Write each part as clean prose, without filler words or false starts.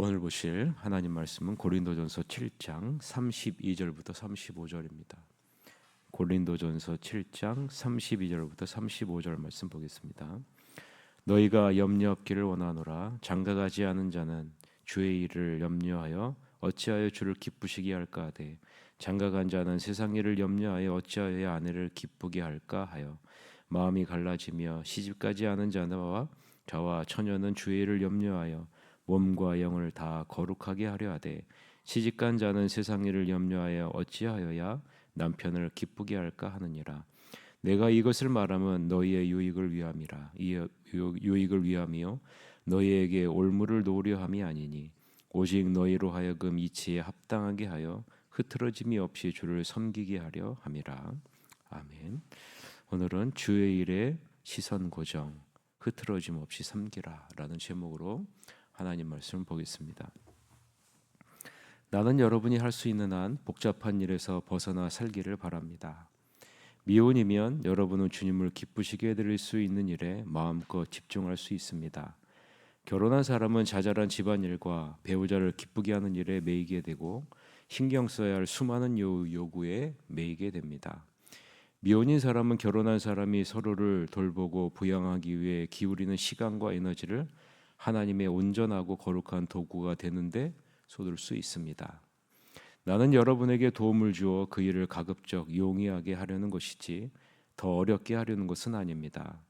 오늘 보실 하나님 말씀은 고린도전서 7장 32절부터 35절입니다. 고린도전서 7장 32절부터 35절 말씀 보겠습니다. 너희가 염려 없기를 원하노라. 장가가지 않은 자는 주의 일을 염려하여 어찌하여 주를 기쁘시게 할까 하되 장가간 자는 세상 일을 염려하여 어찌하여 아내를 기쁘게 할까 하여 마음이 갈라지며 시집가지 않은 자와 저와 처녀는 주의 일을 염려하여 몸과 영을 다 거룩하게 하려 하되 시집간 자는 세상 일을 염려하여 어찌하여야 남편을 기쁘게 할까 하느니라. 내가 이것을 말하면 너희의 유익을 위함이라. 이 유익을 위함이요 너희에게 올무를 놓으려 함이 아니니 오직 너희로 하여금 이치에 합당하게 하여 흐트러짐이 없이 주를 섬기게 하려 함이라. 아멘. 오늘은 주의 일에 시선 고정, 흐트러짐 없이 섬기라라는 제목으로 하나님 말씀을 보겠습니다. 나는 여러분이 할 수 있는 한 복잡한 일에서 벗어나 살기를 바랍니다. 미혼이면 여러분은 주님을 기쁘시게 해드릴 수 있는 일에 마음껏 집중할 수 있습니다. 결혼한 사람은 자잘한 집안일과 배우자를 기쁘게 하는 일에 매이게 되고 신경 써야 할 수많은 요구에 매이게 됩니다. 미혼인 사람은 결혼한 사람이 서로를 돌보고 부양하기 위해 기울이는 시간과 에너지를 하나님의 온전하고 거룩한 도구가 되는데 쏟을 수 있습니다. 나는 여러분에게 도움을 주어 그 일을 가급적 용이하게 하려는 것이지 더 어렵게 하려는 것은 아닙니다.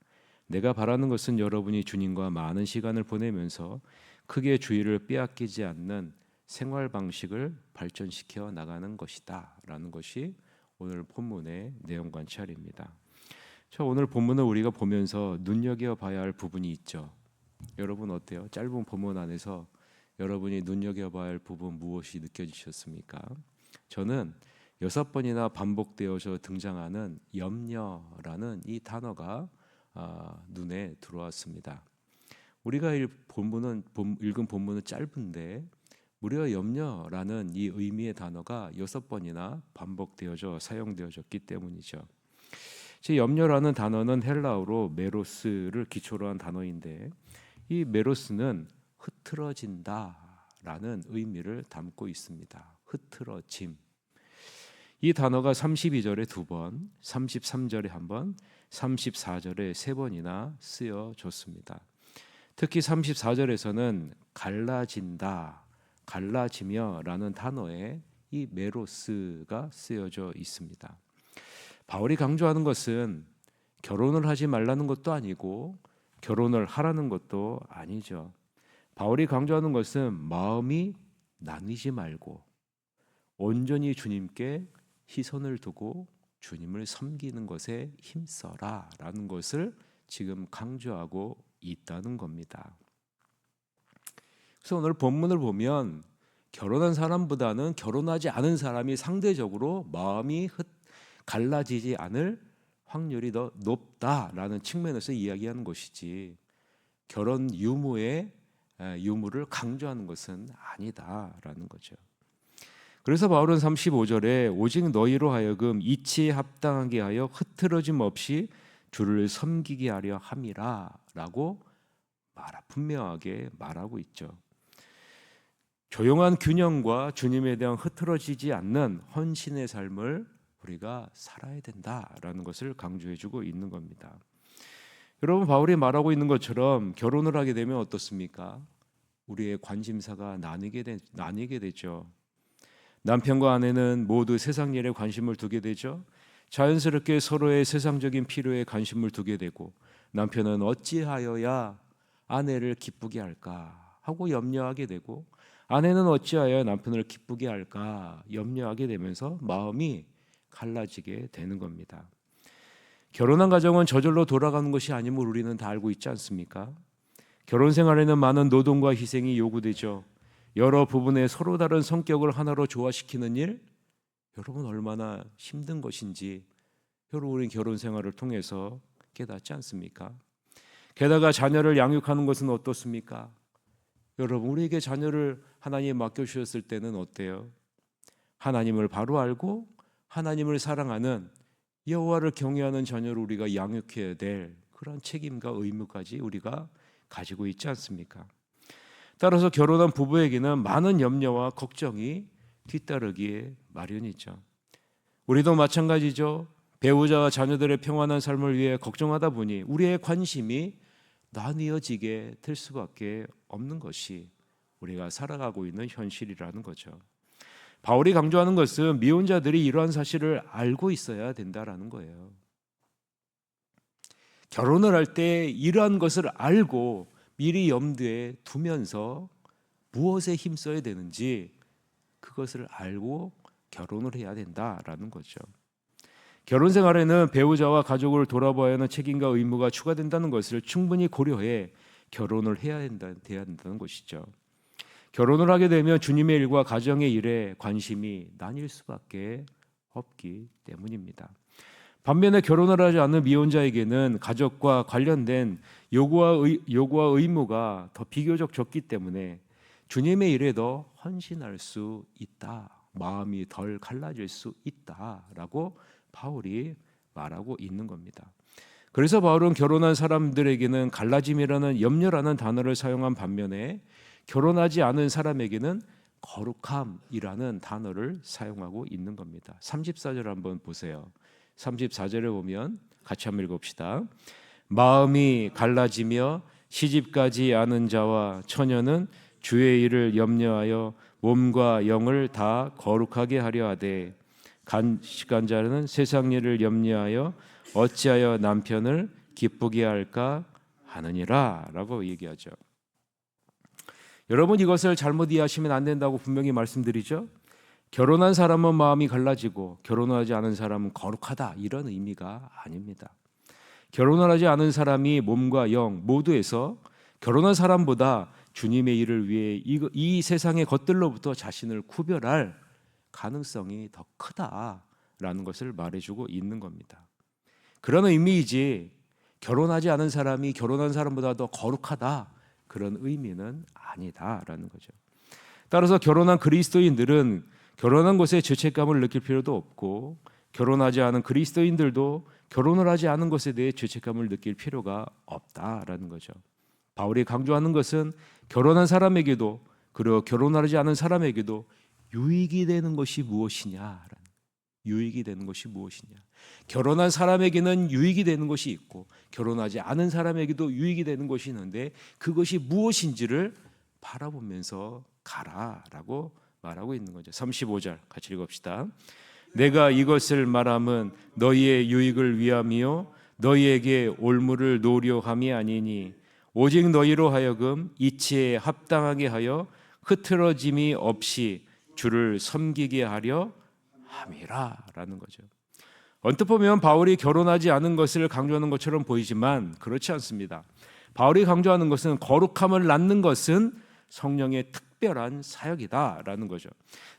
내가 바라는 것은 여러분이 주님과 많은 시간을 보내면서 크게 주의를 빼앗기지 않는 생활 방식을 발전시켜 나가는 것이다 라는 것이 오늘 본문의 내용 관찰입니다. 오늘 본문을 우리가 보면서 눈여겨봐야 할 부분이 있죠. 여러분 어때요? 짧은 본문 안에서 여러분이 눈여겨봐야 할 부분 무엇이 느껴지셨습니까? 저는 6번이나 반복되어서 등장하는 염려라는 이 단어가 눈에 들어왔습니다. 우리가 읽은 본문은 짧은데 무려 염려라는 이 의미의 단어가 6번이나 반복되어져 사용되어졌기 때문이죠. 염려라는 단어는 헬라어로 메로스를 기초로 한 단어인데 이 메로스는 흐트러진다라는 의미를 담고 있습니다. 흐트러짐. 이 단어가 32절에 2번, 33절에 1번, 34절에 3번이나 쓰여졌습니다. 특히 34절에서는 갈라진다, 갈라지며라는 단어에 이 메로스가 쓰여져 있습니다. 바울이 강조하는 것은 결혼을 하지 말라는 것도 아니고 결혼을 하라는 것도 아니죠. 바울이 강조하는 것은 마음이 나뉘지 말고 온전히 주님께 시선을 두고 주님을 섬기는 것에 힘써라 라는 것을 지금 강조하고 있다는 겁니다. 그래서 오늘 본문을 보면 결혼한 사람보다는 결혼하지 않은 사람이 상대적으로 마음이 갈라지지 않을 확률이 더 높다라는 측면에서 이야기하는 것이지 결혼 유무의 유무를 강조하는 것은 아니다라는 거죠. 그래서 바울은 35절에 오직 너희로 하여금 이치에 합당하게 하여 흐트러짐 없이 주를 섬기게 하려 함이라라고 분명하게 말하고 있죠. 조용한 균형과 주님에 대한 흐트러지지 않는 헌신의 삶을 우리가 살아야 된다라는 것을 강조해주고 있는 겁니다. 여러분, 바울이 말하고 있는 것처럼 결혼을 하게 되면 어떻습니까? 우리의 관심사가 나뉘게 되죠. 남편과 아내는 모두 세상 일에 관심을 두게 되죠. 자연스럽게 서로의 세상적인 필요에 관심을 두게 되고 남편은 어찌하여야 아내를 기쁘게 할까 하고 염려하게 되고 아내는 어찌하여 남편을 기쁘게 할까 염려하게 되면서 마음이 갈라지게 되는 겁니다. 결혼한 가정은 저절로 돌아가는 것이 아님을 우리는 다 알고 있지 않습니까? 결혼 생활에는 많은 노동과 희생이 요구되죠. 여러 부분에 서로 다른 성격을 하나로 조화시키는 일, 여러분 얼마나 힘든 것인지 여러분이 결혼 생활을 통해서 깨닫지 않습니까? 게다가 자녀를 양육하는 것은 어떻습니까? 여러분, 우리에게 자녀를 하나님 맡겨주셨을 때는 어때요? 하나님을 바로 알고 하나님을 사랑하는 여호와를 경외하는 자녀를 우리가 양육해야 될 그런 책임과 의무까지 우리가 가지고 있지 않습니까? 따라서 결혼한 부부에게는 많은 염려와 걱정이 뒤따르기에 마련이죠. 우리도 마찬가지죠. 배우자와 자녀들의 평안한 삶을 위해 걱정하다 보니 우리의 관심이 나뉘어지게 될 수밖에 없는 것이 우리가 살아가고 있는 현실이라는 거죠. 바울이 강조하는 것은 미혼자들이 이러한 사실을 알고 있어야 된다라는 거예요. 결혼을 할 때 이러한 것을 알고 미리 염두에 두면서 무엇에 힘써야 되는지 그것을 알고 결혼을 해야 된다라는 거죠. 결혼 생활에는 배우자와 가족을 돌아봐야 하는 책임과 의무가 추가된다는 것을 충분히 고려해 결혼을 해야 된다는 것이죠. 결혼을 하게 되면 주님의 일과 가정의 일에 관심이 나뉠 수밖에 없기 때문입니다. 반면에 결혼을 하지 않는 미혼자에게는 가족과 관련된 요구와 의무가 더 비교적 적기 때문에 주님의 일에 더 헌신할 수 있다, 마음이 덜 갈라질 수 있다라고 바울이 말하고 있는 겁니다. 그래서 바울은 결혼한 사람들에게는 갈라짐이라는 염려라는 단어를 사용한 반면에 결혼하지 않은 사람에게는 거룩함이라는 단어를 사용하고 있는 겁니다. 34절 한번 보세요. 34절에 보면 같이 한번 읽읍시다. 마음이 갈라지며 시집가지 않은 자와 처녀는 주의 일을 염려하여 몸과 영을 다 거룩하게 하려 하되 간식한 자는 세상 일을 염려하여 어찌하여 남편을 기쁘게 할까 하느니라 라고 얘기하죠. 여러분, 이것을 잘못 이해하시면 안 된다고 분명히 말씀드리죠. 결혼한 사람은 마음이 갈라지고 결혼하지 않은 사람은 거룩하다, 이런 의미가 아닙니다. 결혼을 하지 않은 사람이 몸과 영 모두에서 결혼한 사람보다 주님의 일을 위해 이 세상의 것들로부터 자신을 구별할 가능성이 더 크다라는 것을 말해주고 있는 겁니다. 그런 의미이지 결혼하지 않은 사람이 결혼한 사람보다 더 거룩하다, 그런 의미는 아니다라는 거죠. 따라서 결혼한 그리스도인들은 결혼한 것에 죄책감을 느낄 필요도 없고 결혼하지 않은 그리스도인들도 결혼을 하지 않은 것에 대해 죄책감을 느낄 필요가 없다라는 거죠. 바울이 강조하는 것은 결혼한 사람에게도 그리고 결혼하지 않은 사람에게도 유익이 되는 것이 무엇이냐, 유익이 되는 것이 무엇이냐. 결혼한 사람에게는 유익이 되는 것이 있고 결혼하지 않은 사람에게도 유익이 되는 것이 있는데 그것이 무엇인지를 바라보면서 가라라고 말하고 있는 거죠. 35절 같이 읽읍시다. 내가 이것을 말함은 너희의 유익을 위함이요 너희에게 올무를 노려함이 아니니 오직 너희로 하여금 이치에 합당하게 하여 흐트러짐이 없이 주를 섬기게 하려 함이라라는 거죠. 언뜻 보면 바울이 결혼하지 않은 것을 강조하는 것처럼 보이지만 그렇지 않습니다. 바울이 강조하는 것은 거룩함을 낳는 것은 성령의 특별한 사역이다라는 거죠.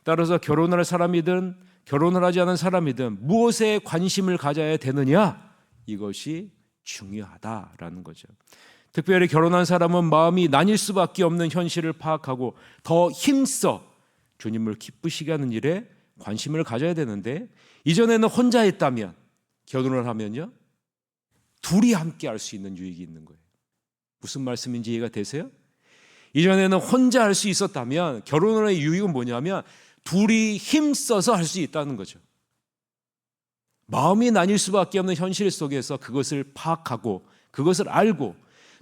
따라서 결혼을 할 사람이든 결혼을 하지 않은 사람이든 무엇에 관심을 가져야 되느냐, 이것이 중요하다라는 거죠. 특별히 결혼한 사람은 마음이 나뉠 수밖에 없는 현실을 파악하고 더 힘써 주님을 기쁘시게 하는 일에 관심을 가져야 되는데 이전에는 혼자 했다면 결혼을 하면요 둘이 함께 할 수 있는 유익이 있는 거예요. 무슨 말씀인지 이해가 되세요? 이전에는 혼자 할 수 있었다면 결혼의 유익은 뭐냐면 둘이 힘써서 할 수 있다는 거죠. 마음이 나뉠 수밖에 없는 현실 속에서 그것을 파악하고 그것을 알고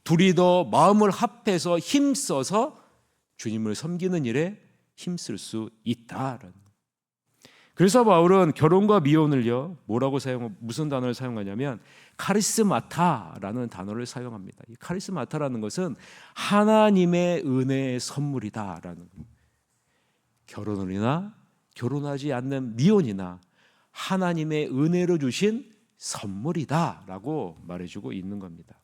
둘이 더 마음을 합해서 힘써서 주님을 섬기는 일에 힘쓸 수 있다라는. 그래서 바울은 결혼과 미혼을요 무슨 단어를 사용하냐면 카리스마타라는 단어를 사용합니다. 이 카리스마타라는 것은 하나님의 은혜의 선물이다라는. 결혼이나 결혼하지 않는 미혼이나 하나님의 은혜로 주신 선물이다라고 말해주고 있는 겁니다.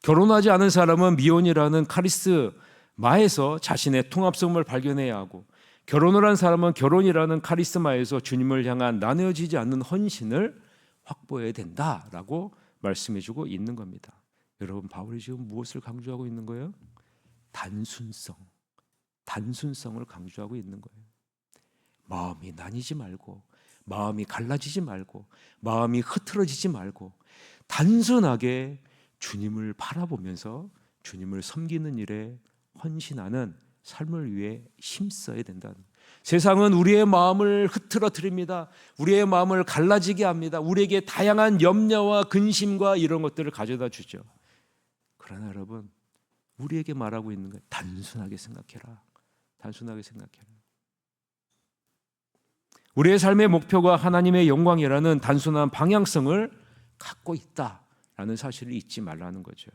결혼하지 않은 사람은 미혼이라는 카리스마에서 자신의 통합성을 발견해야 하고 결혼을 한 사람은 결혼이라는 카리스마에서 주님을 향한 나뉘어지지 않는 헌신을 확보해야 된다라고 말씀해주고 있는 겁니다. 여러분, 바울이 지금 무엇을 강조하고 있는 거예요? 단순성을 강조하고 있는 거예요. 마음이 나뉘지 말고 마음이 갈라지지 말고 마음이 흐트러지지 말고 단순하게 주님을 바라보면서 주님을 섬기는 일에 헌신하는 삶을 위해 힘써야 된다는 거예요. 세상은 우리의 마음을 흐트러뜨립니다. 우리의 마음을 갈라지게 합니다. 우리에게 다양한 염려와 근심과 이런 것들을 가져다 주죠. 그러나 여러분, 우리에게 말하고 있는 거예요. 단순하게 생각해라. 단순하게 생각해라. 우리의 삶의 목표가 하나님의 영광이라는 단순한 방향성을 갖고 있다라는 사실을 잊지 말라는 거죠.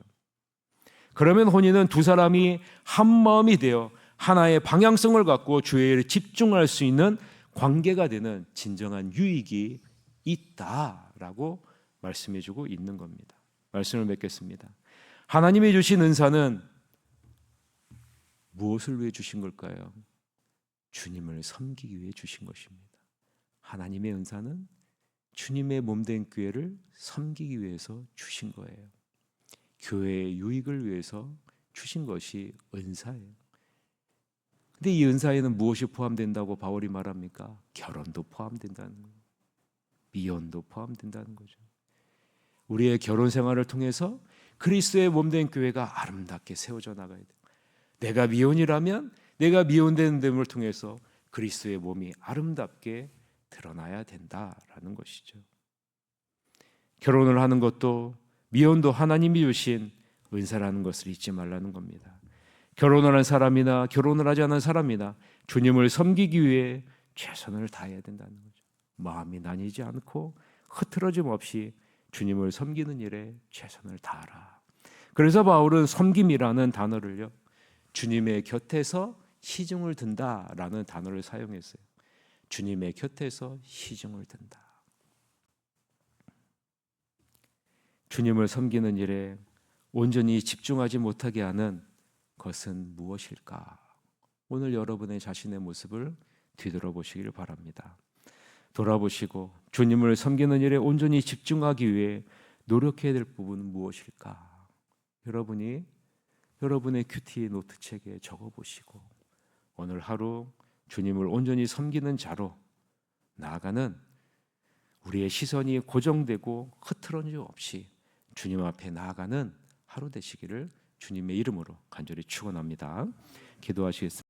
그러면 혼인은 두 사람이 한 마음이 되어 하나의 방향성을 갖고 주의 일에 집중할 수 있는 관계가 되는 진정한 유익이 있다라고 말씀해주고 있는 겁니다. 말씀을 맺겠습니다. 하나님이 주신 은사는 무엇을 위해 주신 걸까요? 주님을 섬기기 위해 주신 것입니다. 하나님의 은사는 주님의 몸된 교회를 섬기기 위해서 주신 거예요. 교회의 유익을 위해서 주신 것이 은사예요. 근데 이 은사에는 무엇이 포함된다고 바울이 말합니까? 결혼도 포함된다는 거예요. 미혼도 포함된다는 거죠. 우리의 결혼 생활을 통해서 그리스도의 몸된 교회가 아름답게 세워져 나가야 돼요. 내가 미혼이라면 내가 미혼된 됨을 통해서 그리스도의 몸이 아름답게 드러나야 된다라는 것이죠. 결혼을 하는 것도 미혼도 하나님이 주신 은사라는 것을 잊지 말라는 겁니다. 결혼을 한 사람이나 결혼을 하지 않은 사람이나 주님을 섬기기 위해 최선을 다해야 된다는 거죠. 마음이 나뉘지 않고 흐트러짐 없이 주님을 섬기는 일에 최선을 다하라. 그래서 바울은 섬김이라는 단어를요, 주님의 곁에서 시중을 든다라는 단어를 사용했어요. 주님의 곁에서 시중을 든다. 주님을 섬기는 일에 온전히 집중하지 못하게 하는 것은 무엇일까? 오늘 여러분의 자신의 모습을 뒤돌아보시기를 바랍니다. 돌아보시고 주님을 섬기는 일에 온전히 집중하기 위해 노력해야 될 부분은 무엇일까? 여러분이 여러분의 큐티 노트책에 적어보시고 오늘 하루 주님을 온전히 섬기는 자로 나아가는 우리의 시선이 고정되고 흐트러짐 없이 주님 앞에 나아가는 하루 되시기를 주님의 이름으로 간절히 축원합니다. 기도하시겠습니다.